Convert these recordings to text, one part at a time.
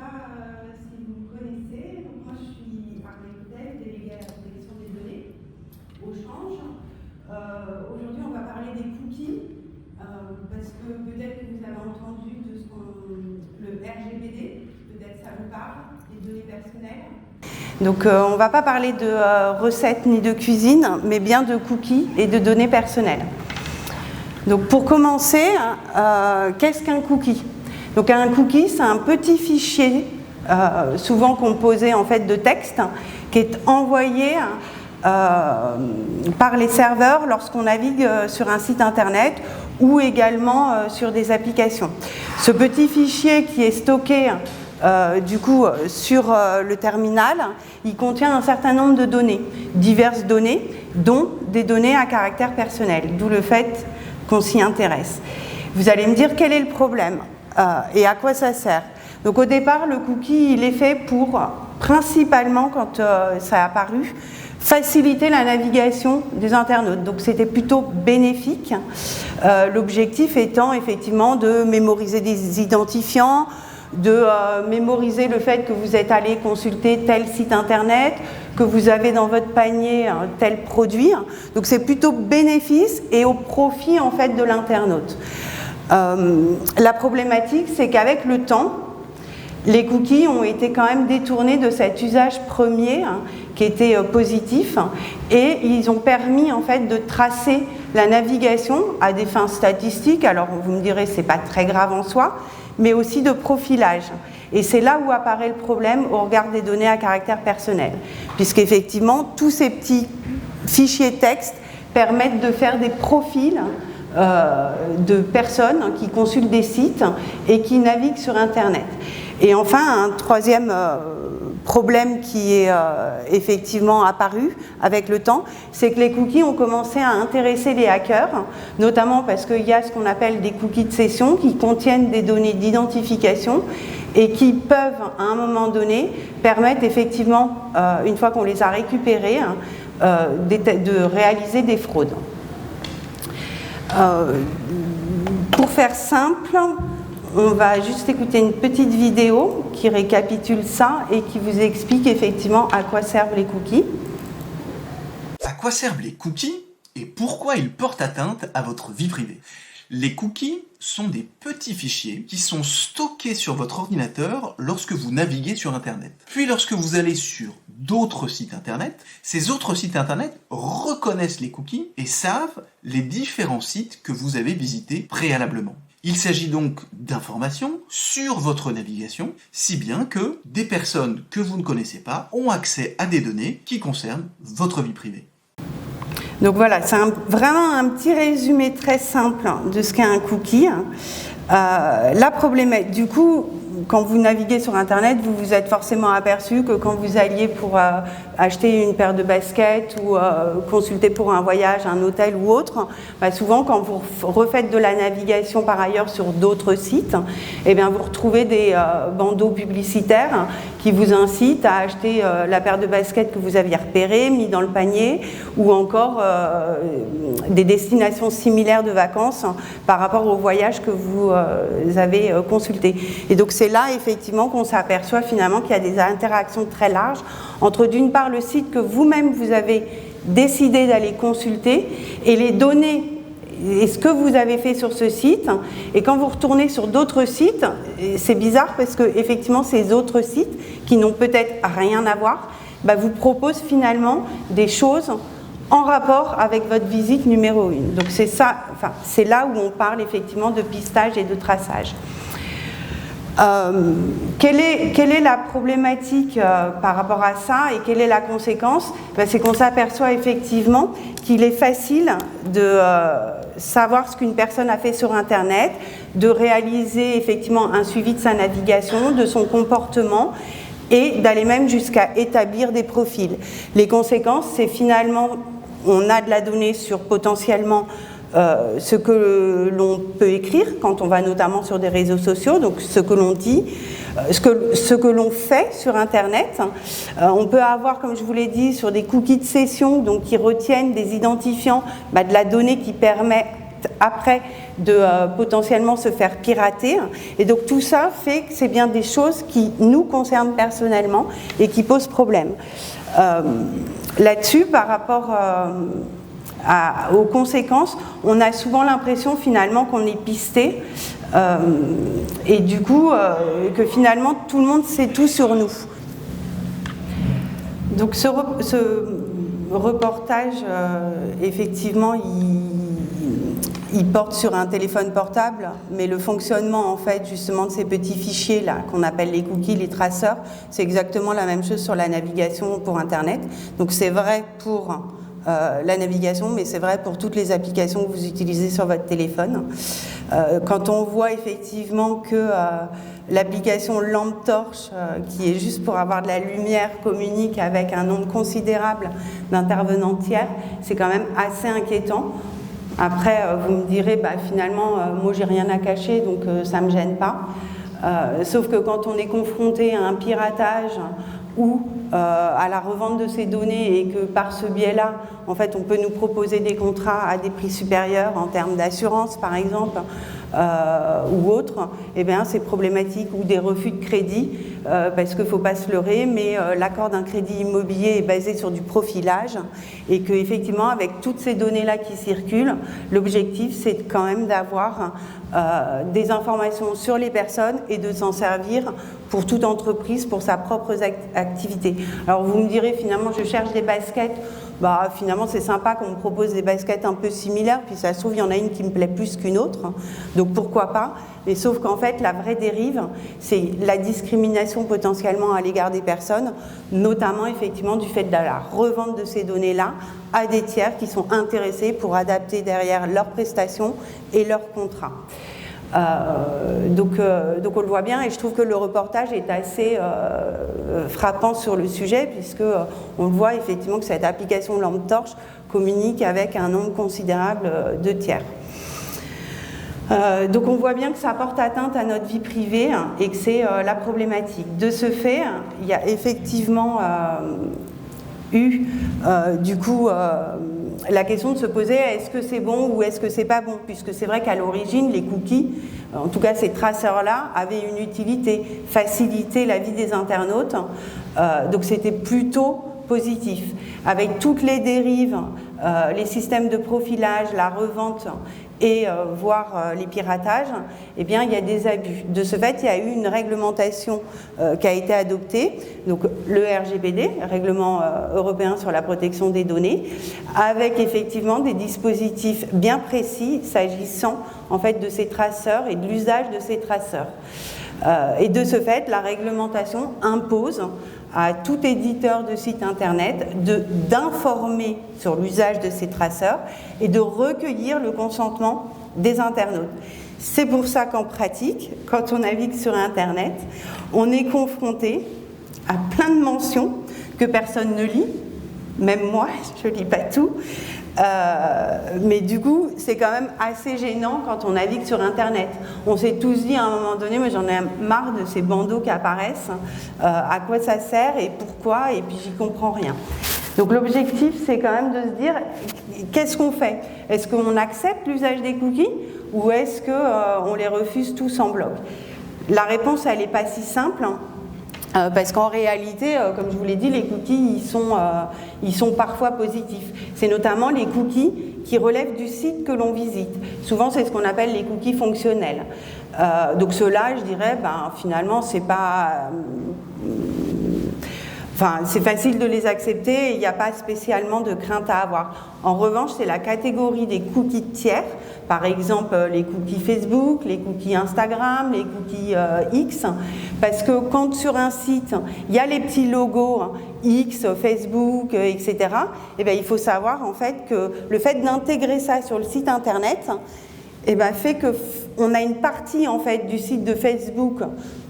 pas si vous me connaissez. Donc moi, je suis Arlène Coutel, déléguée à la protection des données au change. Aujourd'hui, on va parler des cookies, parce que peut-être que vous avez entendu de le RGPD, peut-être ça vous parle, des données personnelles. Donc on ne va pas parler de recettes ni de cuisine, mais bien de cookies et de données personnelles. Donc pour commencer, qu'est-ce qu'un cookie ? Donc un cookie, c'est un petit fichier, souvent composé en fait de texte, qui est envoyé par les serveurs lorsqu'on navigue sur un site internet ou également sur des applications. Ce petit fichier qui est stocké du coup sur le terminal, il contient un certain nombre de données, diverses données, dont des données à caractère personnel, d'où le fait qu'on s'y intéresse. Vous allez me dire quel est le problème et à quoi ça sert. Donc au départ, le cookie, il est fait pour, principalement quand ça a apparu, faciliter la navigation des internautes. Donc c'était plutôt bénéfique. L'objectif étant effectivement de mémoriser des identifiants, de mémoriser le fait que vous êtes allé consulter tel site internet, que vous avez dans votre panier tel produit. Donc c'est plutôt bénéfice et au profit en fait de l'internaute. La problématique, c'est qu'avec le temps, les cookies ont été quand même détournés de cet usage premier qui était positif, et ils ont permis en fait de tracer la navigation à des fins statistiques. Alors vous me direz c'est pas très grave en soi, mais aussi de profilage. Et c'est là où apparaît le problème au regard des données à caractère personnel, puisqu'effectivement tous ces petits fichiers texte permettent de faire des profils de personnes qui consultent des sites et qui naviguent sur Internet. Et enfin, un troisième problème qui est effectivement apparu avec le temps, c'est que les cookies ont commencé à intéresser les hackers, notamment parce qu'il y a ce qu'on appelle des cookies de session qui contiennent des données d'identification et qui peuvent, à un moment donné, permettre effectivement, une fois qu'on les a récupérés, de réaliser des fraudes. Pour faire simple, on va juste écouter une petite vidéo qui récapitule ça et qui vous explique effectivement à quoi servent les cookies. À quoi servent les cookies et pourquoi ils portent atteinte à votre vie privée ? Les cookies sont des petits fichiers qui sont stockés sur votre ordinateur lorsque vous naviguez sur Internet. Puis lorsque vous allez sur d'autres sites Internet, ces autres sites Internet reconnaissent les cookies et savent les différents sites que vous avez visités préalablement. Il s'agit donc d'informations sur votre navigation, si bien que des personnes que vous ne connaissez pas ont accès à des données qui concernent votre vie privée. Donc voilà, c'est vraiment un petit résumé très simple de ce qu'est un cookie. La problématique, du coup, quand vous naviguez sur Internet, vous vous êtes forcément aperçu que quand vous alliez pour acheter une paire de baskets ou consulter pour un voyage, un hôtel ou autre, souvent quand vous refaites de la navigation par ailleurs sur d'autres sites, eh bien, vous retrouvez des bandeaux publicitaires qui vous incitent à acheter la paire de baskets que vous aviez repérée, mis dans le panier, ou encore des destinations similaires de vacances par rapport au voyage que vous avez consulté. Et donc c'est là effectivement qu'on s'aperçoit finalement qu'il y a des interactions très larges entre d'une part le site que vous-même vous avez décidé d'aller consulter et les données et ce que vous avez fait sur ce site. Et quand vous retournez sur d'autres sites, c'est bizarre parce que effectivement ces autres sites qui n'ont peut-être rien à voir vous proposent finalement des choses en rapport avec votre visite numéro 1. Donc c'est ça, c'est là où on parle effectivement de pistage et de traçage. Quelle est la problématique par rapport à ça et quelle est la conséquence ? C'est qu'on s'aperçoit effectivement qu'il est facile de savoir ce qu'une personne a fait sur Internet, de réaliser effectivement un suivi de sa navigation, de son comportement et d'aller même jusqu'à établir des profils. Les conséquences, c'est finalement, on a de la donnée sur potentiellement ce que l'on peut écrire quand on va notamment sur des réseaux sociaux, donc ce que l'on dit, ce que l'on fait sur Internet. On peut avoir, comme je vous l'ai dit, sur des cookies de session, donc qui retiennent des identifiants, de la donnée qui permet après de potentiellement se faire pirater. Et donc tout ça fait que c'est bien des choses qui nous concernent personnellement et qui posent problème. Là-dessus, par rapport aux conséquences, on a souvent l'impression finalement qu'on est pisté et du coup que finalement tout le monde sait tout sur nous. Donc ce reportage, effectivement, il porte sur un téléphone portable, mais le fonctionnement en fait justement de ces petits fichiers là qu'on appelle les cookies, les traceurs, c'est exactement la même chose sur la navigation pour Internet. Donc c'est vrai pour la navigation, mais c'est vrai pour toutes les applications que vous utilisez sur votre téléphone. Quand on voit effectivement que l'application lampe torche, qui est juste pour avoir de la lumière, communique avec un nombre considérable d'intervenants tiers, c'est quand même assez inquiétant. Après, vous me direz, finalement, moi j'ai rien à cacher, donc ça ne me gêne pas. Sauf que quand on est confronté à un piratage ou à la revente de ces données et que par ce biais-là, en fait, on peut nous proposer des contrats à des prix supérieurs en termes d'assurance, par exemple, ou autre, eh bien, c'est problématique, ou des refus de crédit, parce qu'il ne faut pas se leurrer, mais l'accord d'un crédit immobilier est basé sur du profilage, et qu'effectivement, avec toutes ces données-là qui circulent, l'objectif, c'est quand même d'avoir des informations sur les personnes et de s'en servir pour toute entreprise, pour sa propre activité. Alors vous me direz, finalement, je cherche des baskets. Finalement, c'est sympa qu'on me propose des baskets un peu similaires, puis ça se trouve, il y en a une qui me plaît plus qu'une autre, donc pourquoi pas. Mais sauf qu'en fait, la vraie dérive, c'est la discrimination potentiellement à l'égard des personnes, notamment effectivement du fait de la revente de ces données-là à des tiers qui sont intéressés pour adapter derrière leurs prestations et leurs contrats. Donc on le voit bien, et je trouve que le reportage est assez frappant sur le sujet, puisque on le voit effectivement que cette application lampe torche communique avec un nombre considérable de tiers. Donc on voit bien que ça porte atteinte à notre vie privée et que c'est la problématique. De ce fait, il y a effectivement eu du coup la question de se poser est-ce que c'est bon ou est-ce que c'est pas bon, puisque c'est vrai qu'à l'origine les cookies, en tout cas ces traceurs-là, avaient une utilité, faciliter la vie des internautes, donc c'était plutôt positif. Avec toutes les dérives, les systèmes de profilage, la revente et voire les piratages, eh bien, il y a des abus. De ce fait, il y a eu une réglementation qui a été adoptée, donc le RGPD, Règlement européen sur la protection des données, avec effectivement des dispositifs bien précis s'agissant en fait de ces traceurs et de l'usage de ces traceurs. Et de ce fait, la réglementation impose à tout éditeur de site internet d'informer sur l'usage de ces traceurs et de recueillir le consentement des internautes. C'est pour ça qu'en pratique, quand on navigue sur internet, on est confronté à plein de mentions que personne ne lit, même moi, je ne lis pas tout. Mais du coup, c'est quand même assez gênant quand on navigue sur Internet. On s'est tous dit à un moment donné, mais j'en ai marre de ces bandeaux qui apparaissent, à quoi ça sert et pourquoi, et puis j'y comprends rien. Donc l'objectif, c'est quand même de se dire, qu'est-ce qu'on fait? Est-ce qu'on accepte l'usage des cookies ou est-ce qu'on les refuse tous en bloc? La réponse, elle n'est pas si simple. Parce qu'en réalité, comme je vous l'ai dit, les cookies, ils sont parfois positifs. C'est notamment les cookies qui relèvent du site que l'on visite. Souvent, c'est ce qu'on appelle les cookies fonctionnels. Donc ceux-là, je dirais, finalement, c'est pas... c'est facile de les accepter et il n'y a pas spécialement de crainte à avoir. En revanche, c'est la catégorie des cookies tiers, par exemple les cookies Facebook, les cookies Instagram, les cookies X, parce que quand sur un site, il y a les petits logos X, Facebook, etc., eh bien, il faut savoir en fait que le fait d'intégrer ça sur le site internet, fait qu'on a une partie en fait du site de Facebook,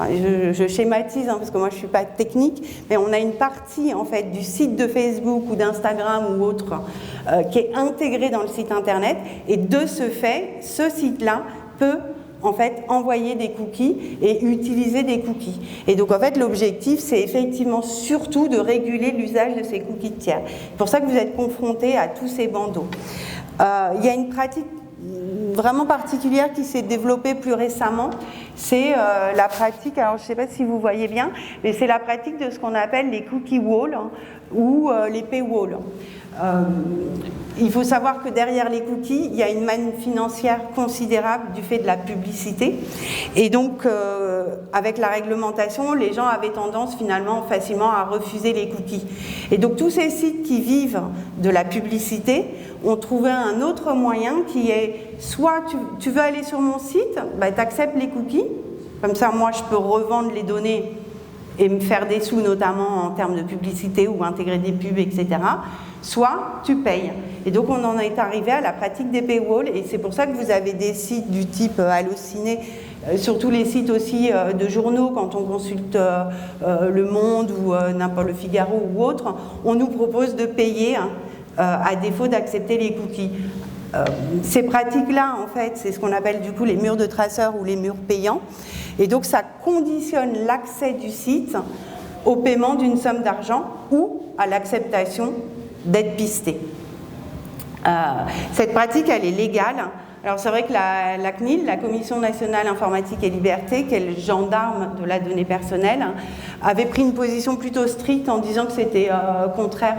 je schématise parce que moi je ne suis pas technique, mais on a une partie en fait du site de Facebook ou d'Instagram ou autre qui est intégrée dans le site internet, et de ce fait, ce site-là peut en fait envoyer des cookies et utiliser des cookies. Et donc en fait l'objectif, c'est effectivement surtout de réguler l'usage de ces cookies tiers. C'est pour ça que vous êtes confrontés à tous ces bandeaux. Il y a une pratique vraiment particulière qui s'est développée plus récemment, c'est la pratique, alors je ne sais pas si vous voyez bien, mais c'est la pratique de ce qu'on appelle les cookie walls ou les paywalls. Il faut savoir que derrière les cookies, il y a une manne financière considérable du fait de la publicité. Et donc, avec la réglementation, les gens avaient tendance finalement facilement à refuser les cookies. Et donc, tous ces sites qui vivent de la publicité ont trouvé un autre moyen qui est soit tu veux aller sur mon site, bah, tu acceptes les cookies, comme ça moi je peux revendre les données et me faire des sous, notamment en termes de publicité ou intégrer des pubs, etc. Soit tu payes. Et donc on en est arrivé à la pratique des paywalls, et c'est pour ça que vous avez des sites du type Allociné, surtout les sites aussi de journaux, quand on consulte Le Monde ou n'importe Le Figaro ou autre, on nous propose de payer à défaut d'accepter les cookies. Ces pratiques-là, en fait, c'est ce qu'on appelle du coup les murs de traceurs ou les murs payants. Et donc ça conditionne l'accès du site au paiement d'une somme d'argent ou à l'acceptation d'être pisté. Cette pratique, elle est légale. Alors c'est vrai que la CNIL, la Commission nationale informatique et liberté, qui est le gendarme de la donnée personnelle, avait pris une position plutôt stricte en disant que c'était contraire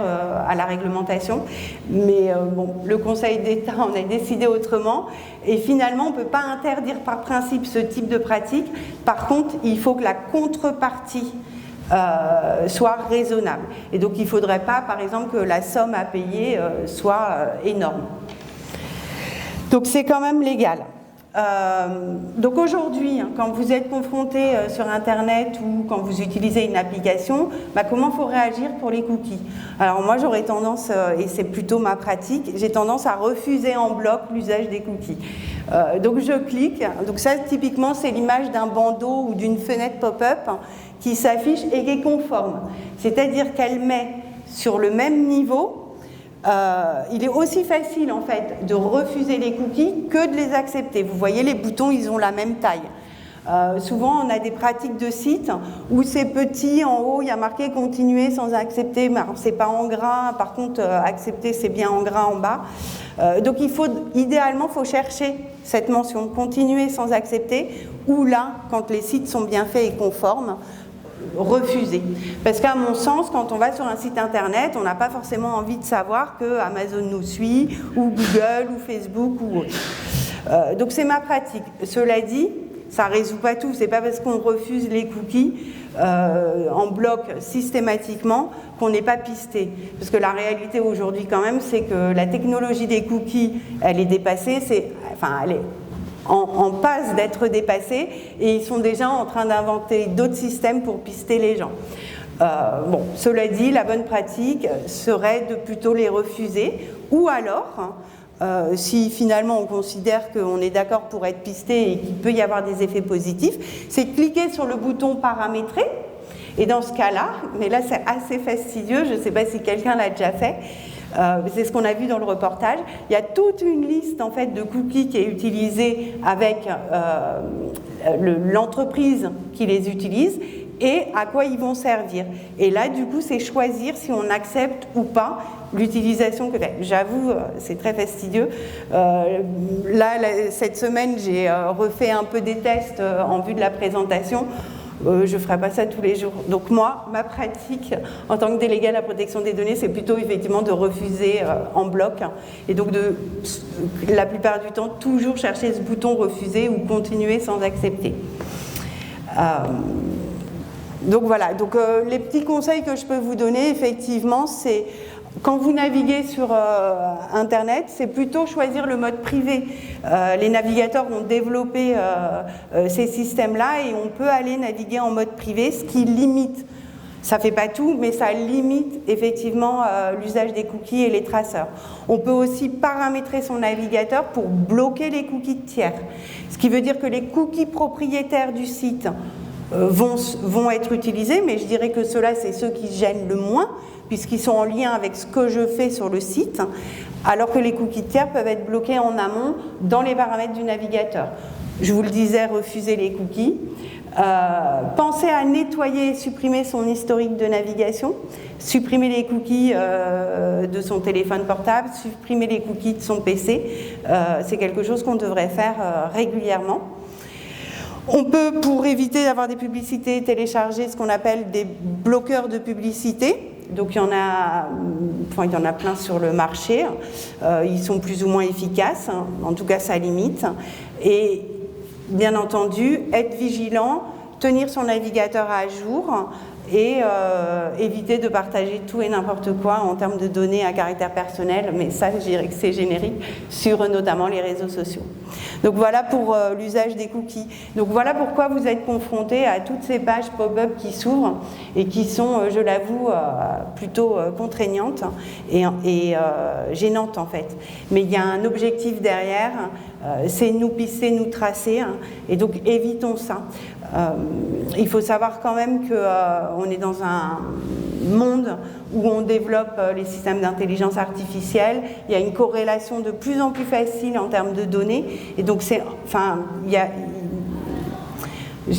à la réglementation. Mais bon, le Conseil d'État en a décidé autrement. Et finalement, on ne peut pas interdire par principe ce type de pratique. Par contre, il faut que la contrepartie soit raisonnable. Et donc, il ne faudrait pas, par exemple, que la somme à payer soit énorme. Donc c'est quand même légal. Donc aujourd'hui, quand vous êtes confronté sur Internet ou quand vous utilisez une application, bah, comment il faut réagir pour les cookies? Alors moi j'aurais tendance, et c'est plutôt ma pratique, j'ai tendance à refuser en bloc l'usage des cookies. Donc je clique, donc ça typiquement c'est l'image d'un bandeau ou d'une fenêtre pop-up qui s'affiche et qui est conforme. C'est-à-dire qu'elle met sur le même niveau. Il est aussi facile en fait de refuser les cookies que de les accepter. Vous voyez, les boutons, ils ont la même taille. Souvent, on a des pratiques de sites où c'est petit, en haut, il y a marqué « continuer sans accepter », mais c'est pas en gras, par contre, accepter, c'est bien en gras en bas. Donc, idéalement, il faut chercher cette mention « continuer sans accepter » ou là, quand les sites sont bien faits et conformes, refuser. Parce qu'à mon sens, quand on va sur un site internet, on n'a pas forcément envie de savoir que Amazon nous suit, ou Google, ou Facebook, ou autre. Donc c'est ma pratique. Cela dit, ça ne résout pas tout. C'est pas parce qu'on refuse les cookies en bloc systématiquement qu'on n'est pas pisté. Parce que la réalité aujourd'hui quand même, c'est que la technologie des cookies, elle est dépassée, elle est en passe d'être dépassés, et ils sont déjà en train d'inventer d'autres systèmes pour pister les gens. Bon, cela dit, la bonne pratique serait de plutôt les refuser, ou alors, si finalement on considère qu'on est d'accord pour être pisté et qu'il peut y avoir des effets positifs, c'est cliquer sur le bouton paramétrer, et dans ce cas-là, mais là c'est assez fastidieux, je ne sais pas si quelqu'un l'a déjà fait, c'est ce qu'on a vu dans le reportage. Il y a toute une liste en fait de cookies qui est utilisée avec l'entreprise qui les utilise et à quoi ils vont servir. Et là, du coup, c'est choisir si on accepte ou pas l'utilisation que fait. J'avoue, c'est très fastidieux. Là, cette semaine, j'ai refait un peu des tests en vue de la présentation. Je ne ferai pas ça tous les jours. Donc moi, ma pratique en tant que déléguée à la protection des données, c'est plutôt effectivement de refuser en bloc et donc de, la plupart du temps, toujours chercher ce bouton refuser ou continuer sans accepter. Donc voilà, donc, les petits conseils que je peux vous donner, effectivement, c'est quand vous naviguez sur Internet, c'est plutôt choisir le mode privé. Les navigateurs ont développé ces systèmes-là et on peut aller naviguer en mode privé, ce qui limite, ça ne fait pas tout, mais ça limite effectivement l'usage des cookies et les traceurs. On peut aussi paramétrer son navigateur pour bloquer les cookies de tiers. Ce qui veut dire que les cookies propriétaires du site vont être utilisés, mais je dirais que ceux-là, c'est ceux qui gênent le moins, puisqu'ils sont en lien avec ce que je fais sur le site, alors que les cookies de tiers peuvent être bloqués en amont dans les paramètres du navigateur. Je vous le disais, refuser les cookies. Pensez à nettoyer et supprimer son historique de navigation, supprimer les cookies de son téléphone portable, supprimer les cookies de son PC. C'est quelque chose qu'on devrait faire régulièrement. On peut, pour éviter d'avoir des publicités, télécharger ce qu'on appelle des bloqueurs de publicité. Donc il y en a plein sur le marché. Ils sont plus ou moins efficaces, en tout cas ça limite. Et bien entendu, être vigilant, tenir son navigateur à jour et éviter de partager tout et n'importe quoi en termes de données à caractère personnel, mais ça je dirais que c'est générique, sur notamment les réseaux sociaux. Donc voilà pour l'usage des cookies. Donc voilà pourquoi vous êtes confrontés à toutes ces pages pop-up qui s'ouvrent et qui sont, je l'avoue, plutôt contraignantes et gênantes en fait. Mais il y a un objectif derrière, c'est nous pisser, nous tracer, et donc évitons ça. Il faut savoir quand même qu'on est dans un monde où on développe les systèmes d'intelligence artificielle. Il y a une corrélation de plus en plus facile en termes de données. Et donc, je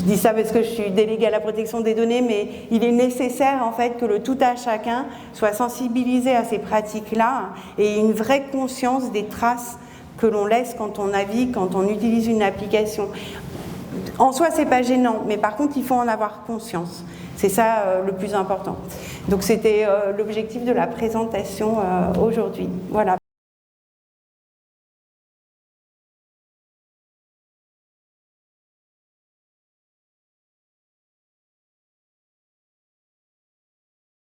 dis ça parce que je suis déléguée à la protection des données, mais il est nécessaire en fait que le tout à chacun soit sensibilisé à ces pratiques-là et ait une vraie conscience des traces que l'on laisse quand on navigue, quand on utilise une application. En soi, c'est pas gênant, mais par contre, il faut en avoir conscience. C'est ça le plus important. Donc, c'était l'objectif de la présentation aujourd'hui. Voilà.